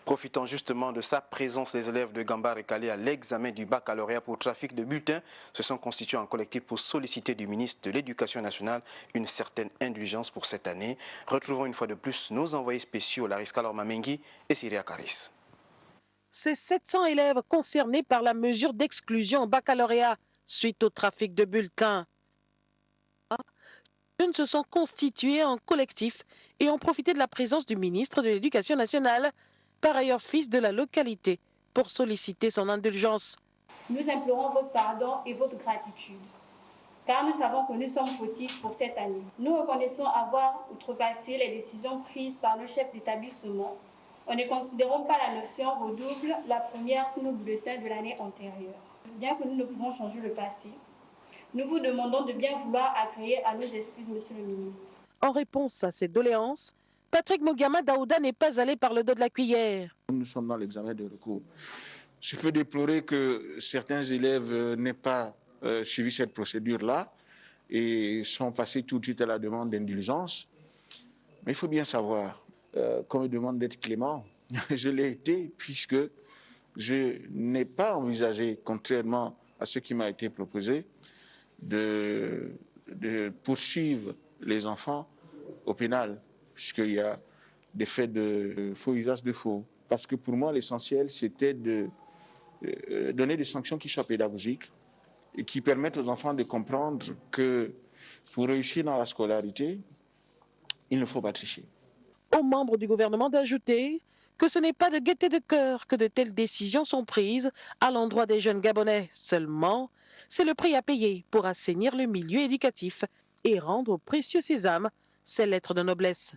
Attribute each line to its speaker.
Speaker 1: Profitant justement de sa présence, les élèves de Gamba recalés à l'examen du baccalauréat pour trafic de bulletins se sont constitués en collectif pour solliciter du ministre de l'Éducation nationale une certaine indulgence pour cette année. Retrouvons une fois de plus nos envoyés spéciaux Laris Kalor-Mamengi et Syria Karis.
Speaker 2: Ces 700 élèves concernés par la mesure d'exclusion au baccalauréat suite au trafic de bulletins. Les jeunes se sont constitués en collectif et ont profité de la présence du ministre de l'Éducation nationale, par ailleurs fils de la localité, pour solliciter son indulgence.
Speaker 3: Nous implorons votre pardon et votre gratitude, car nous savons que nous sommes fautifs pour cette année. Nous reconnaissons avoir outrepassé les décisions prises par le chef d'établissement en ne considérant pas la notion redouble, la première sous nos bulletins de l'année antérieure. Bien que nous ne pouvons changer le passé, nous vous demandons de bien vouloir agréer à nos excuses, Monsieur le ministre.
Speaker 2: En réponse à ces doléances, Patrick Mogama Daouda n'est pas allé par le dos de la cuillère.
Speaker 4: Nous sommes dans l'examen de recours. Je peux déplorer que certains élèves n'aient pas suivi cette procédure-là et sont passés tout de suite à la demande d'indulgence. Mais il faut bien savoir, qu'on me demande d'être clément, je l'ai été puisque je n'ai pas envisagé, contrairement à ce qui m'a été proposé, de poursuivre les enfants au pénal, puisqu'il y a des faits de faux usage de faux. Parce que pour moi, l'essentiel, c'était de donner des sanctions qui soient pédagogiques et qui permettent aux enfants de comprendre que pour réussir dans la scolarité, il ne faut pas tricher.
Speaker 2: Aux membres du gouvernement d'ajouter que ce n'est pas de gaieté de cœur que de telles décisions sont prises à l'endroit des jeunes Gabonais. Seulement, c'est le prix à payer pour assainir le milieu éducatif et rendre au précieux sésame ses lettres de noblesse.